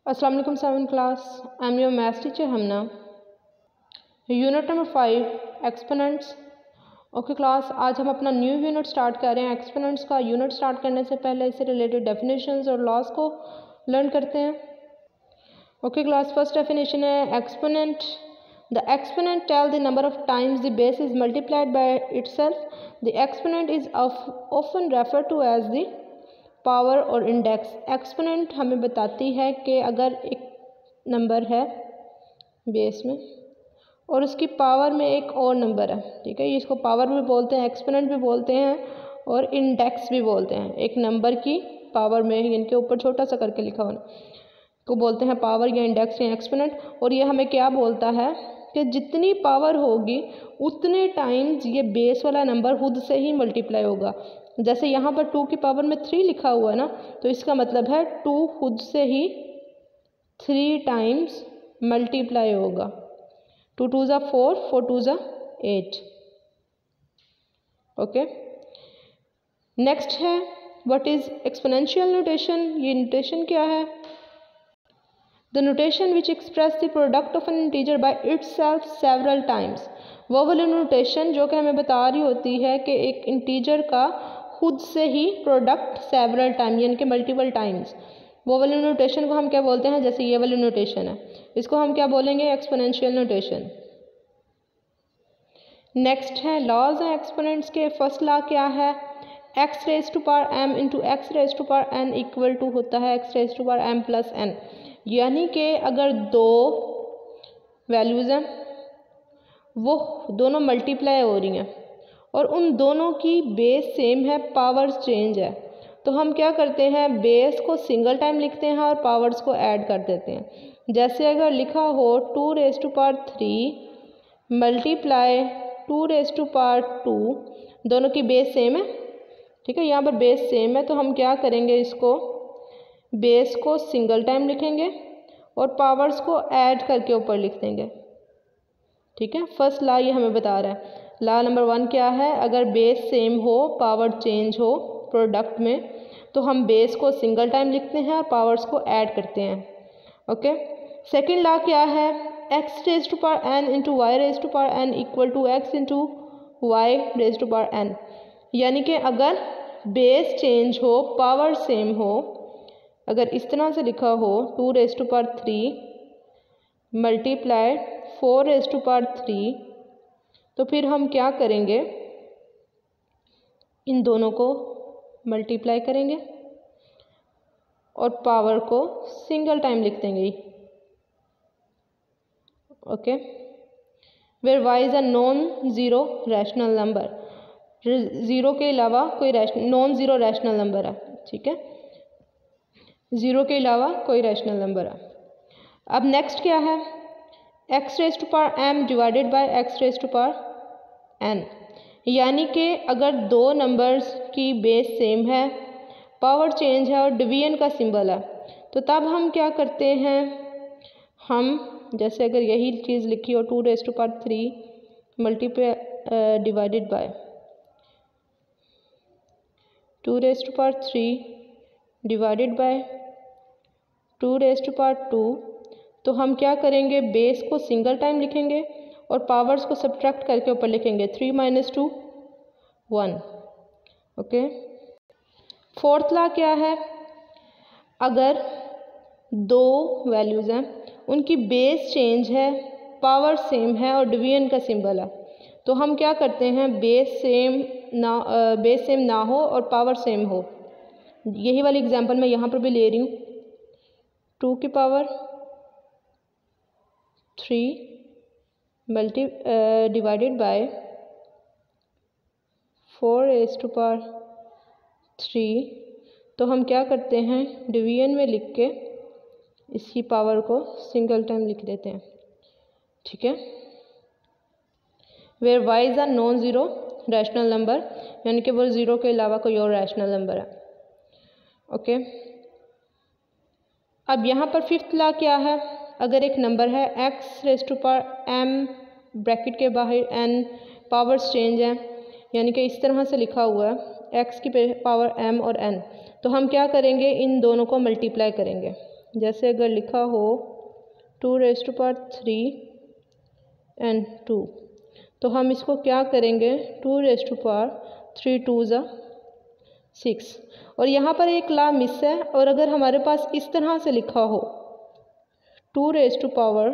अस्सलाम वालेकुम 7th class. I am your maths teacher Hamna. Unit number 5 exponents. Okay class, आज हम अपना न्यू यूनिट स्टार्ट कर रहे हैं। एक्सपोनेंट्स का यूनिट स्टार्ट करने से पहले इससे रिलेटेड डेफिनेशंस और लॉज को लर्न करते हैं। ओके क्लास, फर्स्ट डेफिनेशन है exponent. The exponent tell the number of times the base is multiplied by itself. The exponent is often refer to as the power or index. Exponent हमें बताती है कि अगर एक number है base में और उसकी पावर में एक और नंबर है, ठीक है, इसको पावर भी बोलते हैं, एक्सपोनेंट भी बोलते हैं और इंडेक्स भी बोलते हैं। एक नंबर की पावर में इनके ऊपर छोटा सा करके लिखा होना को बोलते हैं पावर या इंडेक्स या एक्सपोनेंट। और ये हमें क्या बोलता है कि जितनी पावर होगी उतने टाइम्स ये बेस वाला नंबर खुद से ही मल्टीप्लाई होगा। जैसे यहाँ पर 2 की पावर में 3 लिखा हुआ है ना, तो इसका मतलब है 2 खुद से ही 3 टाइम्स मल्टीप्लाई होगा। 2 2 ज़ा 4, 4 2 ज़ा 8। ओके, नेक्स्ट है व्हाट इज एक्सपोनेंशियल नोटेशन। ये नोटेशन क्या है? The notation which express the product of N integer by itself several times. वो वाली नोटेशन जो कि हमें बता रही होती है कि एक इंटीजर का खुद से ही प्रोडक्ट सेवरल टाइम यानी कि मल्टीपल टाइम्स, वो वाली नोटेशन को हम क्या बोलते हैं? जैसे ये वाली नोटेशन है, इसको हम क्या बोलेंगे? Exponential notation. नेक्स्ट है लॉज हैं एक्सपोनेंट्स के। फर्स्ट लॉ क्या है? X raise to power m into x raise to power n equal to होता है x raise to power m plus n. यानी कि अगर दो वैल्यूज़ हैं वो दोनों मल्टीप्लाई हो रही हैं और उन दोनों की बेस सेम है, पावर्स चेंज है, तो हम क्या करते हैं? बेस को सिंगल टाइम लिखते हैं और पावर्स को ऐड कर देते हैं। जैसे अगर लिखा हो 2 raise to power 3 multiply 2 raise to power 2, दोनों की बेस सेम है, ठीक है, यहाँ पर बेस सेम है, तो हम क्या करेंगे? इसको बेस को सिंगल टाइम लिखेंगे और पावर्स को ऐड करके ऊपर लिख देंगे, ठीक है। फर्स्ट लॉ ये हमें बता रहा है। लॉ नंबर 1 क्या है? अगर बेस सेम हो, पावर चेंज हो प्रोडक्ट में, तो हम बेस को सिंगल टाइम लिखते हैं और पावर्स को ऐड करते हैं। ओके, सेकेंड लॉ क्या है? X raise to power n into y raise to power n equal to x into y raise to power n. यानी कि अगर बेस चेंज हो, पावर सेम हो, अगर इस तरह से लिखा हो 2 raise to power 3 multiply 4 raise to power 3, तो फिर हम क्या करेंगे? इन दोनों को मल्टीप्लाई करेंगे और पावर को सिंगल टाइम लिख देंगे। Okay, where y is a non zero rational number. Zero के अलावा कोई नॉन ज़ीरो रैशनल नंबर है, ठीक है, ज़ीरो के अलावा कोई रैशनल नंबर है। अब नेक्स्ट क्या है? X raise to power m divided by x raise to power n. यानी कि अगर दो नंबर्स की बेस सेम है, पावर चेंज है और डिवीजन का सिंबल है, तो तब हम क्या करते हैं? हम जैसे अगर यही चीज़ लिखी हो 2 raise to power 3 multiply divided by 2 raise to power 3 divided by 2 raise to power 2, तो हम क्या करेंगे? बेस को सिंगल टाइम लिखेंगे और पावर्स को सब्ट्रैक्ट करके ऊपर लिखेंगे 3 - 2 1। ओके, फोर्थ लॉ क्या है? अगर दो वैल्यूज़ हैं, उनकी बेस चेंज है, पावर सेम है और डिवीजन का सिंबल है, तो हम क्या करते हैं? बेस सेम ना हो और पावर सेम हो। यही वाली एग्जांपल मैं यहाँ पर भी ले रही हूँ। 2 की power 3 divided by 4 raise to power 3, तो हम क्या करते हैं? डिवीजन में लिख के इसकी पावर को सिंगल टाइम लिख देते हैं, ठीक है। Where y is a non zero rational number, यानी कि वो ज़ीरो के अलावा कोई और रैशनल नंबर है। ओके, अब यहाँ पर फिफ्थ लॉ क्या है? अगर एक नंबर है x raise to power m bracket के बाहर एन, पावर्स चेंज है, यानी कि इस तरह से लिखा हुआ है एक्स की पावर एम और एन, तो हम क्या करेंगे? इन दोनों को मल्टीप्लाई करेंगे। जैसे अगर लिखा हो 2⁻³ एंड 2, तो हम इसको क्या करेंगे 2⁻3 2 6। और यहाँ पर एक ला मिस है, और अगर हमारे पास इस तरह से लिखा हो 2⁻³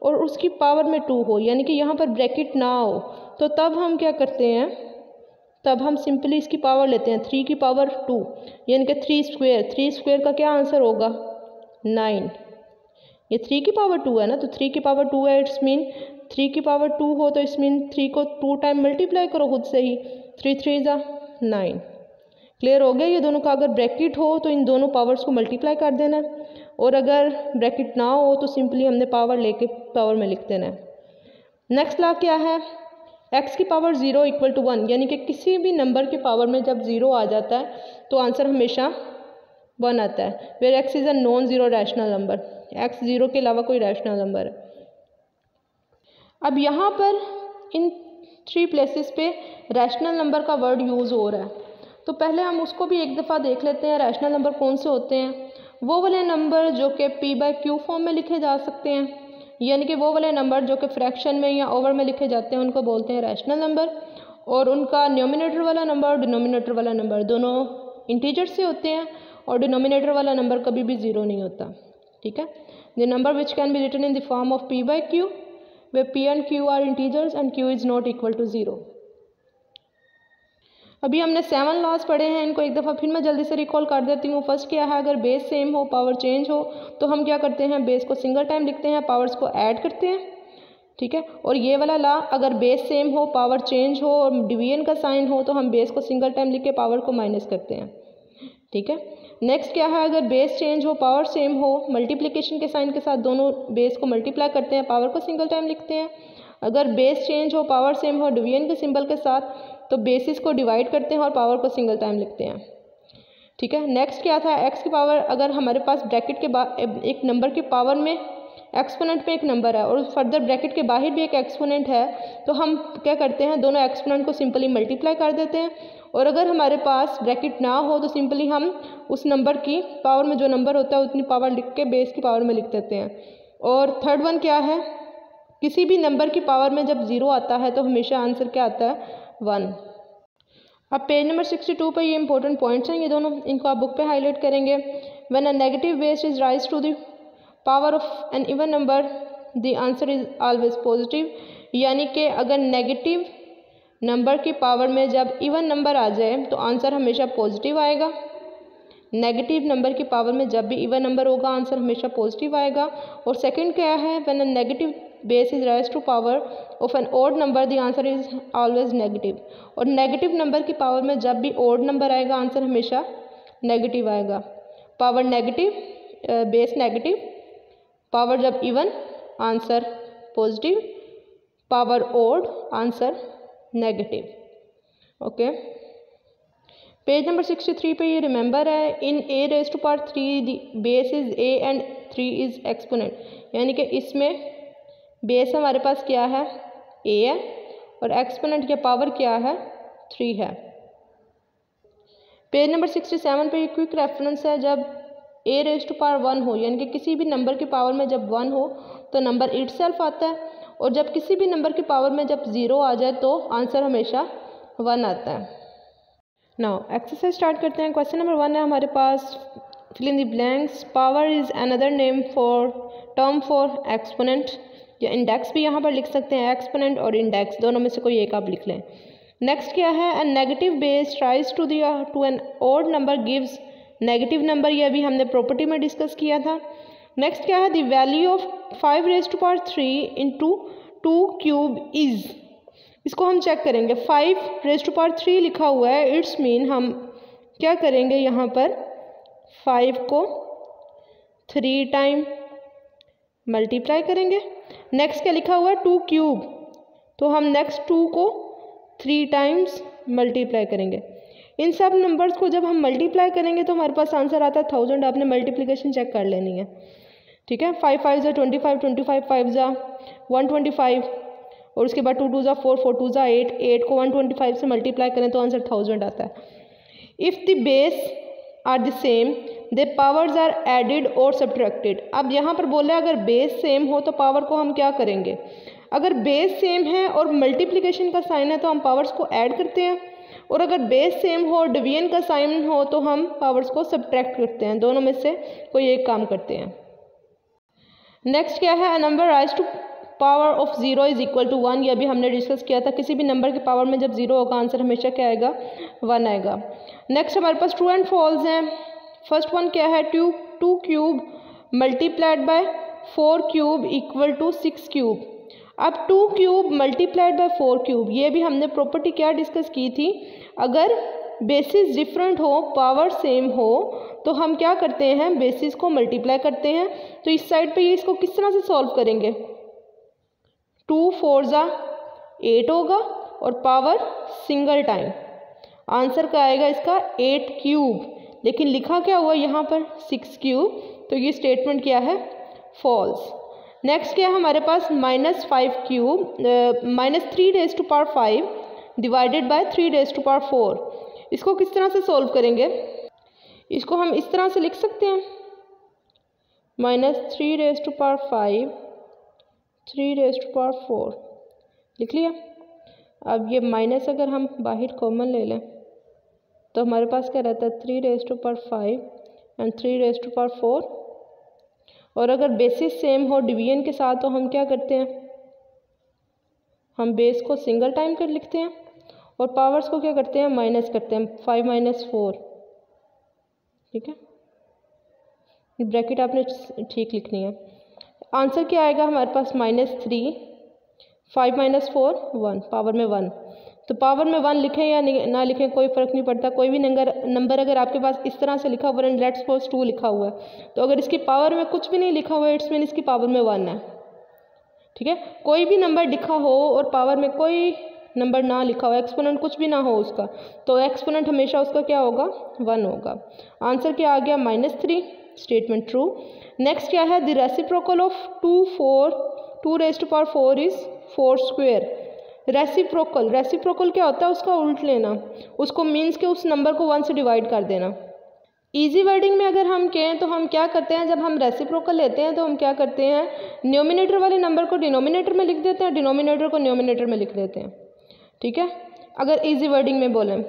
और उसकी पावर में 2 हो, यानी कि यहाँ पर ब्रैकेट ना हो, तो तब हम क्या करते हैं, तब हम सिंपली इसकी पावर लेते हैं 3 की पावर 2, यानी कि 3 स्क्वायर का क्या आंसर होगा 9। ये 3 की पावर 2 है ना, तो 3 की पावर 2 है, इट्स मीन 3 की पावर 2 हो तो इट्स मीन 3 को 2 टाइम मल्टीप्लाई करो खुद से ही, 3 3 ज़ा 9। क्लियर हो गया। ये दोनों का अगर ब्रैकेट हो तो इन दोनों पावर्स को मल्टीप्लाई कर देना है, और अगर ब्रैकेट ना हो तो सिंपली हमने पावर लेके पावर में लिख देना है। नेक्स्ट लॉ क्या है, x की पावर 0 = 1, यानी कि किसी भी नंबर की पावर में जब 0 आ जाता है तो आंसर हमेशा 1 आता है। Where x is a non zero rational number, x 0 के अलावा कोई रैशनल नंबर है। अब यहाँ पर इन 3 प्लेसेस पे रैशनल नंबर का वर्ड यूज़ हो रहा है, तो पहले हम उसको भी एक दफ़ा देख लेते हैं। रैशनल नंबर कौन से होते हैं, वो वाले नंबर जो कि p/q फॉर्म में लिखे जा सकते हैं, यानी कि वो वाले नंबर जो कि फ्रैक्शन में या ओवर में लिखे जाते हैं उनको बोलते हैं रैशनल नंबर। और उनका न्यूमरेटर वाला नंबर और डिनोमिनेटर वाला नंबर दोनों इंटीजर से होते हैं, और डिनोमिनेटर वाला नंबर कभी भी 0 नहीं होता। ठीक है, the number which can be written in the form of p/q where p and q are integers and q is not equal to 0। अभी हमने 7 लॉज पढ़े हैं, इनको एक दफ़ा फिर मैं जल्दी से रिकॉल कर देती हूँ। फर्स्ट क्या है, अगर बेस सेम हो पावर चेंज हो तो हम क्या करते हैं, बेस को सिंगल टाइम लिखते हैं, पावर्स को ऐड करते हैं। ठीक है, और ये वाला ला, अगर बेस सेम हो पावर चेंज हो और डिवीजन का साइन हो तो हम बेस को सिंगल टाइम लिख के पावर को माइनस करते हैं। ठीक है, नेक्स्ट क्या है, अगर बेस चेंज हो पावर सेम हो, मल्टीप्लिकेशन के साइन के साथ दोनों बेस को मल्टीप्लाई करते हैं, पावर को सिंगल टाइम लिखते हैं। अगर बेस चेंज हो पावर सेम हो डिवीजन के सिंबल के साथ, तो बेसिस को डिवाइड करते हैं और पावर को सिंगल टाइम लिखते हैं। ठीक है, नेक्स्ट क्या था, एक्स की पावर, अगर हमारे पास ब्रैकेट के बाद एक नंबर की पावर में एक्सपोनेंट पे एक नंबर है और फर्दर ब्रैकेट के बाहर भी एक एक्सपोनेंट है, तो हम क्या करते हैं, दोनों एक्सपोनेंट को सिंपली मल्टीप्लाई कर देते हैं। और अगर हमारे पास ब्रैकेट ना हो तो सिंपली हम उस नंबर की पावर में जो नंबर होता है उतनी पावर लिख के बेस की पावर में लिख देते हैं। और थर्ड वन क्या है, किसी भी नंबर की पावर में जब 0 आता है तो हमेशा आंसर क्या आता है 1। अब पेज नंबर 62 पे ये इंपॉर्टेंट पॉइंट्स हैं, ये दोनों, इनको आप बुक पे हाईलाइट करेंगे। When a negative base is rise to the power of n even number the answer is always positive, यानी कि अगर नेगेटिव नंबर की पावर में जब इवन नंबर आ जाए तो आंसर हमेशा पॉजिटिव आएगा। नेगेटिव नंबर की पावर में जब भी इवन नंबर होगा आंसर हमेशा पॉजिटिव आएगा। और सेकंड क्या है, when a negative base is rise to power of an odd number the answer is always negative, और नेगेटिव नंबर की पावर में जब भी ओड नंबर आएगा आंसर हमेशा नेगेटिव आएगा। Power negative, base negative, power जब even answer positive, power odd answer negative. Okay, page number 63 पे ये रिमेंबर है, इन a⁻³ the base is a and 3 is exponent, यानी कि इसमें बेस हमारे पास क्या है a है और एक्सपोनेंट की पावर क्या है 3 है। पेज नंबर 67 पे ये क्विक रेफरेंस है, जब a⁻1 हो, यानी कि किसी भी नंबर की पावर में जब 1 हो तो नंबर इटसेल्फ आता है, और जब किसी भी नंबर की पावर में जब 0 आ जाए तो आंसर हमेशा 1 आता है। नाउ एक्सरसाइज स्टार्ट करते हैं। क्वेश्चन नंबर 1 है हमारे पास, fill in the blanks, power is another name for term for exponent, या इंडेक्स भी यहाँ पर लिख सकते हैं, एक्सपोनेंट और इंडेक्स दोनों में से कोई एक आप लिख लें। नेक्स्ट क्या है, अ नेगेटिव बेस ट्राइज to n odd number gives negative number, ये अभी हमने प्रॉपर्टी में डिस्कस किया था। नेक्स्ट क्या है, the value of 5⁻³ into 2³ is, इसको हम चेक करेंगे। 5⁻³ लिखा हुआ है, इट्स मीन हम क्या करेंगे, यहाँ पर 5 को 3 टाइम मल्टीप्लाई करेंगे। नेक्स्ट क्या लिखा हुआ है 2³, तो हम नेक्स्ट 2 को 3 टाइम्स मल्टीप्लाई करेंगे। इन सब नंबर्स को जब हम मल्टीप्लाई करेंगे तो हमारे पास आंसर आता है 1000। आपने मल्टीप्लिकेशन चेक कर लेनी है। ठीक है, 5 5 ज़ा 25, 25 5 ज़ा 125, और उसके बाद 2 2 ज़ा 4, 4 2 ज़ा 8, 8 को 125 से मल्टीप्लाई करें तो आंसर 1000 आता है। If the base are the same the powers are added और सब्ट्रैक्टेड। अब यहाँ पर बोला है अगर बेस सेम हो तो पावर को हम क्या करेंगे, अगर बेस सेम है और मल्टीप्लिकेशन का साइन है तो हम पावर्स को ऐड करते हैं, और अगर बेस सेम हो और डिवीजन का साइन हो तो हम पावर्स को सब्ट्रैक्ट करते हैं। दोनों में से कोई एक काम करते हैं। नेक्स्ट क्या है, a number raise to power of 0 is equal to 1। ये अभी हमने डिस्कस किया था, किसी भी नंबर की पावर में जब 0 होगा आंसर हमेशा क्या आएगा, 1 आएगा। नेक्स्ट हमारे पास ट्रू एंड फॉल्स हैं। फर्स्ट वन क्या है, 2 cube multiplied by 4 cube equal to 6 cube. अब 2 क्यूब मल्टीप्लाइड बाय 4 क्यूब, ये भी हमने प्रॉपर्टी क्या डिस्कस की थी, अगर बेसिस डिफरेंट हो पावर सेम हो तो हम क्या करते हैं, बेसिस को मल्टीप्लाई करते हैं। तो इस साइड पे ये इसको किस तरह से सॉल्व करेंगे, 2 4 जा 8 होगा और पावर सिंगल टाइम, आंसर क्या आएगा इसका 8 क्यूब, लेकिन लिखा क्या हुआ यहाँ पर 6 क्यूब, तो ये स्टेटमेंट क्या है, फॉल्स। नेक्स्ट क्या है हमारे पास, -5 cube -3 raise to power 5 divided by 3 raise to power 4। इसको किस तरह से सॉल्व करेंगे, इसको हम इस तरह से लिख सकते हैं, -3 raise to power 5 3 raise to power 4 लिख लिया। अब ये माइनस अगर हम बाहर कॉमन ले लें तो हमारे पास क्या रहता है, 3 raise to power 5 and 3 raise to power 4। और अगर बेसिस सेम हो डिवीजन के साथ तो हम क्या करते हैं, हम बेस को सिंगल टाइम कर लिखते हैं और पावर्स को क्या करते हैं, माइनस करते हैं, 5 - 4। ठीक है, ब्रैकेट आपने ठीक लिखनी है। आंसर क्या आएगा हमारे पास, -3 5 - 4 1, पावर में 1। तो पावर में 1 लिखें या ना लिखें कोई फ़र्क नहीं पड़ता, कोई भी नंबर अगर आपके पास इस तरह से लिखा हुआ है, लेट्स सपोज 2 लिखा हुआ है, तो अगर इसकी पावर में कुछ भी नहीं लिखा हुआ है इट्स मीन इसकी पावर में 1 है। ठीक है, कोई भी नंबर लिखा हो और पावर में कोई नंबर ना लिखा हो, एक्सपोनेंट कुछ भी ना हो उसका, तो एक्सपोनेंट हमेशा उसका क्या होगा, 1 होगा। आंसर क्या आ गया, -3, स्टेटमेंट ट्रू। नेक्स्ट क्या है, the reciprocal of 2 raise to power 4 is 4 square. Reciprocal क्या होता है, उसका उल्ट लेना, उसको मीन्स के उस नंबर को 1 से डिवाइड कर देना। इजी वर्डिंग में अगर हम कहें तो हम क्या करते हैं, जब हम रेसिप्रोकल लेते हैं तो हम क्या करते हैं, न्यूमिनेटर वाले नंबर को डिनोमिनेटर में लिख देते हैं, डिनोमिनेटर को न्यूमिनेटर में लिख देते हैं। ठीक है, अगर इजी वर्डिंग में बोलें,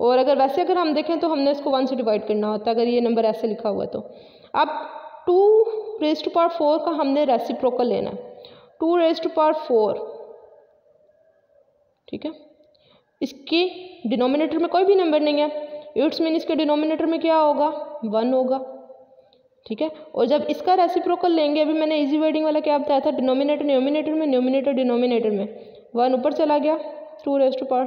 और अगर वैसे अगर हम देखें तो हमने इसको 1 से डिवाइड करना होता है, अगर ये नंबर ऐसे लिखा हुआ है तो। अब 2 रेज़ टू पावर 4 का हमने रेसिप्रोकल लेना है, 2 रेज़ टू पावर 4। ठीक है, इसकी डिनोमिनेटर में कोई भी नंबर नहीं है, इट्स मीन इसके डिनोमिनेटर में क्या होगा, 1 होगा। ठीक है, और जब इसका रेसिप्रोकल लेंगे, अभी मैंने इजी वर्डिंग वाला क्या बताया था, डिनोमिनेटर न्यूमिनेटर में, न्यूमिनेटर डिनोमिनेटर में, 1 ऊपर चला गया, 2 रेज़ टू पावर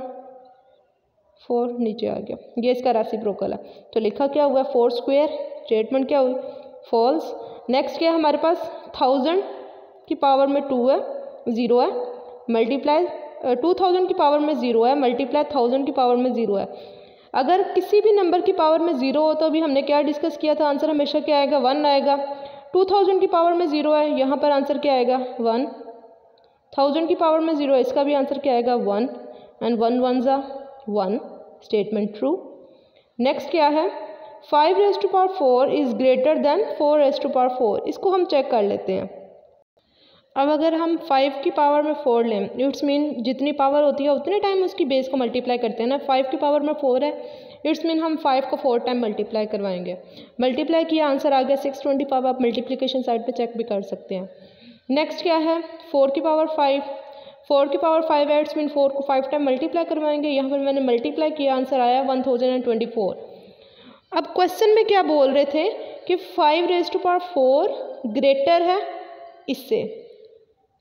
4 नीचे आ गया, ये इसका रेसिप्रोकल है। तो लिखा क्या हुआ, 4 स्क्वायर, स्टेटमेंट क्या हुई, फॉल्स। नेक्स्ट क्या है हमारे पास, 1000 की पावर में 2 है, 0 है, मल्टीप्लाई 2000 की पावर में 0 है, मल्टीप्लाई 1000 की पावर में 0 है। अगर किसी भी नंबर की पावर में 0 हो तो अभी हमने क्या डिस्कस किया था, आंसर हमेशा क्या आएगा, 1 आएगा। 2000 की पावर में 0 है, यहाँ पर आंसर क्या आएगा, 1। 1000 की पावर में 0 है, इसका भी आंसर क्या आएगा, 1, एंड 1 1 जा 1, स्टेटमेंट ट्रू। नेक्स्ट क्या है, 5 raise to power 4 is greater than 4 raise to power 4। इसको हम चेक कर लेते हैं। अब अगर हम 5 की पावर में 4 लें, इट्स मीन जितनी पावर होती है उतने टाइम उसकी बेस को मल्टीप्लाई करते हैं ना। 5 की पावर में 4 है, इट्स मीन हम 5 को 4 टाइम मल्टीप्लाई करवाएंगे। मल्टीप्लाई किया, आंसर आ गया 625। आप मल्टीप्लिकेशन साइड पे चेक भी कर सकते हैं। नेक्स्ट क्या है, 4 की पावर 5, 4 की पावर 5 है, इट्स मीन 4 को 5 टाइम मल्टीप्लाई करवाएंगे। यहाँ पर मैंने मल्टीप्लाई किया, आंसर आया 1024। अब क्वेश्चन में क्या बोल रहे थे कि 5 रेज़ टू पावर 4 ग्रेटर है इससे।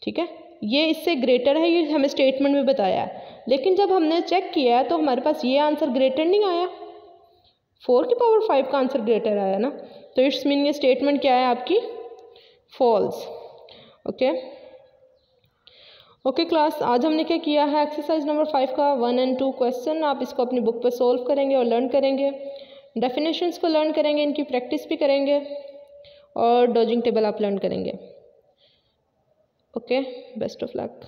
ठीक है, ये इससे ग्रेटर है, ये हमें स्टेटमेंट में बताया है, लेकिन जब हमने चेक किया तो हमारे पास ये आंसर ग्रेटर नहीं आया, 4 की पावर 5 का आंसर ग्रेटर आया ना। तो इट्स मीन ये स्टेटमेंट क्या है आपकी, फॉल्स। ओके क्लास, आज हमने क्या किया है, एक्सरसाइज नंबर 5 का 1 और 2 क्वेश्चन आप इसको अपनी बुक पे सोल्व करेंगे और लर्न करेंगे, डेफिनेशंस को लर्न करेंगे, इनकी प्रैक्टिस भी करेंगे और डॉजिंग टेबल आप लर्न करेंगे। Okay, best of luck.